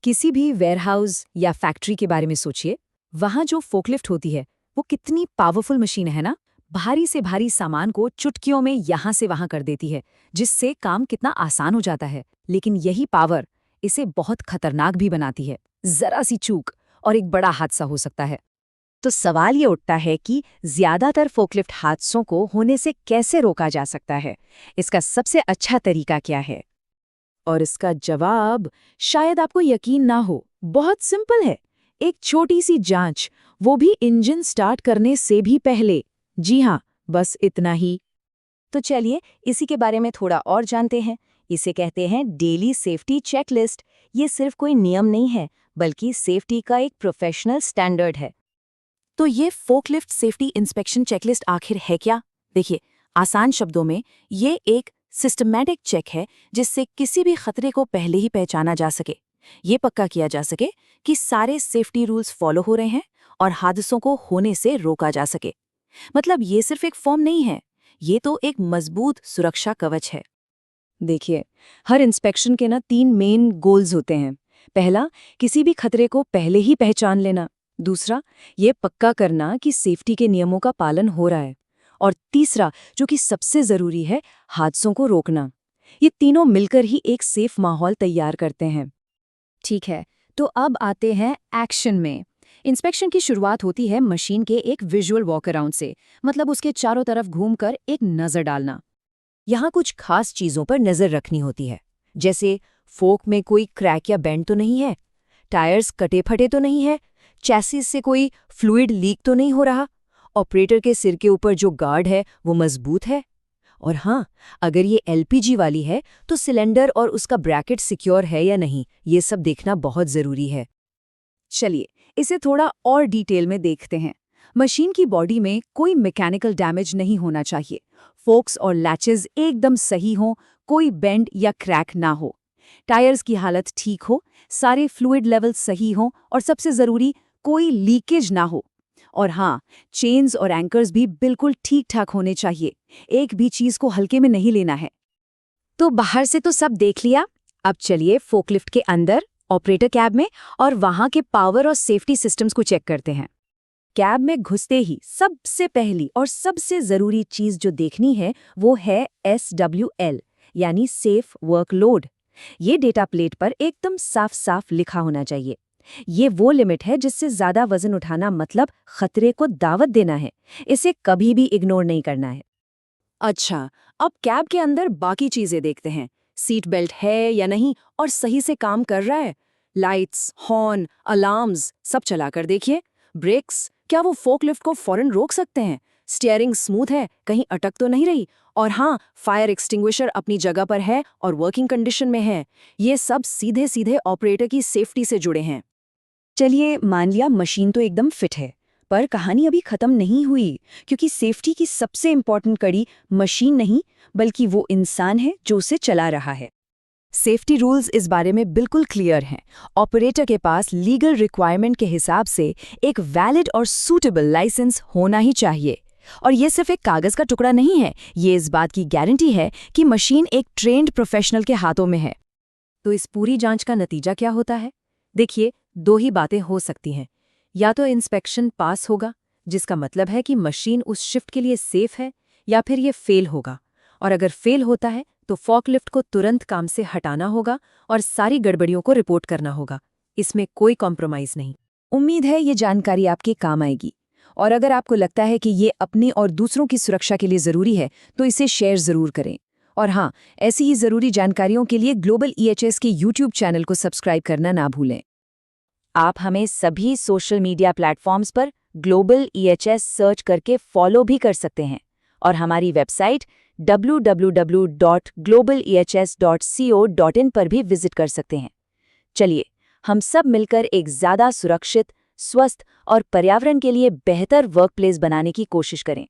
किसी भी वेयरहाउस या फैक्ट्री के बारे में सोचिए। वहां जो फोकलिफ्ट होती है वो कितनी पावरफुल मशीन है ना। भारी से भारी सामान को चुटकियों में यहां से वहां कर देती है, जिससे काम कितना आसान हो जाता है। लेकिन यही पावर इसे बहुत खतरनाक भी बनाती है। जरा सी चूक और एक बड़ा हादसा हो सकता है। तो सवाल ये उठता है कि ज्यादातर फोकलिफ्ट हादसों को होने से कैसे रोका जा सकता है? इसका सबसे अच्छा तरीका क्या है? और इसका जवाब शायद आपको यकीन ना हो, बहुत सिंपल है। एक छोटी सी जांच, वो भी इंजन स्टार्ट करने से भी पहले। जी हाँ, बस इतना ही। तो चलिए इसी के बारे में थोड़ा और जानते हैं। इसे कहते हैं डेली सेफ्टी चेकलिस्ट। ये सिर्फ कोई नियम नहीं है, बल्कि सेफ्टी का एक प्रोफेशनल स्टैंडर्ड है। तो ये फोकलिफ्ट सेफ्टी इंस्पेक्शन चेकलिस्ट आखिर है क्या? देखिए, आसान शब्दों में ये एक सिस्टमैटिक चेक है जिससे किसी भी खतरे को पहले ही पहचाना जा सके। ये पक्का किया जा सके कि सारे सेफ्टी रूल्स फॉलो हो रहे हैं और हादसों को होने से रोका जा सके। मतलब ये सिर्फ एक फॉर्म नहीं है, ये तो एक मजबूत सुरक्षा कवच है। देखिए, हर इंस्पेक्शन के ना 3 मेन गोल्स होते हैं। पहला, किसी भी खतरे को पहले ही पहचान लेना। दूसरा, ये पक्का करना कि सेफ्टी के नियमों का पालन हो रहा है। और तीसरा, जो कि सबसे जरूरी है, हादसों को रोकना। ये तीनों मिलकर ही एक सेफ माहौल तैयार करते हैं। ठीक है, तो अब आते हैं एक्शन में। इंस्पेक्शन की शुरुआत होती है मशीन के एक विजुअल वॉक अराउंड से, मतलब उसके चारों तरफ घूमकर एक नजर डालना। यहाँ कुछ खास चीजों पर नजर रखनी होती है, जैसे फोक में कोई क्रैक या बेंड तो नहीं है, टायर्स कटे फटे तो नहीं है, चैसिस से कोई फ्लूइड लीक तो नहीं हो रहा, ऑपरेटर के सिर के ऊपर जो गार्ड है वो मजबूत है, और हाँ, अगर ये एलपीजी वाली है तो सिलेंडर और उसका ब्रैकेट सिक्योर है या नहीं, ये सब देखना बहुत जरूरी है। चलिए इसे थोड़ा और डिटेल में देखते हैं। मशीन की बॉडी में कोई मैकेनिकल डैमेज नहीं होना चाहिए। फोक्स और लैचेज एकदम सही हों, कोई बेंड या क्रैक ना हो। टायर्स की हालत ठीक हो, सारे फ्लूइड लेवल सही हों और सबसे ज़रूरी, कोई लीकेज ना हो। और हाँ, चेन्स और एंकर्स भी बिल्कुल ठीक ठाक होने चाहिए। एक भी चीज़ को हल्के में नहीं लेना है। तो बाहर से तो सब देख लिया, अब चलिए फोकलिफ्ट के अंदर, ऑपरेटर कैब में, और वहां के पावर और सेफ्टी सिस्टम्स को चेक करते हैं। कैब में घुसते ही सबसे पहली और सबसे जरूरी चीज जो देखनी है वो है SWL, यानी सेफ वर्कलोड। ये डेटा प्लेट पर एकदम साफ साफ लिखा होना चाहिए। ये वो लिमिट है जिससे ज्यादा वजन उठाना मतलब खतरे को दावत देना है। इसे कभी भी इग्नोर नहीं करना है। अच्छा, अब कैब के अंदर बाकी चीजें देखते हैं। सीट बेल्ट है या नहीं और सही से काम कर रहा है। लाइट्स, हॉर्न, अलार्म्स सब चलाकर देखिए। ब्रेक्स, क्या वो फोकलिफ्ट को फौरन रोक सकते हैं? स्टीयरिंग स्मूथ है, कहीं अटक तो नहीं रही? और हाँ, फायर एक्सटिंग्विशर अपनी जगह पर है और वर्किंग कंडीशन में है। ये सब सीधे सीधे ऑपरेटर की सेफ्टी से जुड़े हैं। चलिए मान लिया मशीन तो एकदम फिट है, पर कहानी अभी खत्म नहीं हुई, क्योंकि सेफ्टी की सबसे इंपॉर्टेंट कड़ी मशीन नहीं, बल्कि वो इंसान है जो उसे चला रहा है। सेफ्टी रूल्स इस बारे में बिल्कुल क्लियर हैं। ऑपरेटर के पास लीगल रिक्वायरमेंट के हिसाब से एक वैलिड और सूटेबल लाइसेंस होना ही चाहिए। और ये सिर्फ एक कागज का टुकड़ा नहीं है, ये इस बात की गारंटी है कि मशीन एक ट्रेन्ड प्रोफेशनल के हाथों में है। तो इस पूरी जांच का नतीजा क्या होता है? देखिए, दो ही बातें हो सकती हैं। या तो इंस्पेक्शन पास होगा, जिसका मतलब है कि मशीन उस शिफ्ट के लिए सेफ है, या फिर ये फेल होगा। और अगर फेल होता है तो फॉकलिफ्ट को तुरंत काम से हटाना होगा और सारी गड़बड़ियों को रिपोर्ट करना होगा। इसमें कोई कॉम्प्रोमाइज़ नहीं। उम्मीद है ये जानकारी आपके काम आएगी। और अगर आपको लगता है कि ये अपनी और दूसरों की सुरक्षा के लिए ज़रूरी है तो इसे शेयर ज़रूर करें। और हाँ, ऐसी ही ज़रूरी जानकारियों के लिए ग्लोबल EHS के YouTube चैनल को सब्सक्राइब करना ना भूलें। आप हमें सभी सोशल मीडिया प्लेटफॉर्म्स पर ग्लोबल EHS सर्च करके फॉलो भी कर सकते हैं, और हमारी वेबसाइट www.globalehs.co.in पर भी विजिट कर सकते हैं। चलिए, हम सब मिलकर एक ज़्यादा सुरक्षित, स्वस्थ और पर्यावरण के लिए बेहतर वर्कप्लेस बनाने की कोशिश करें।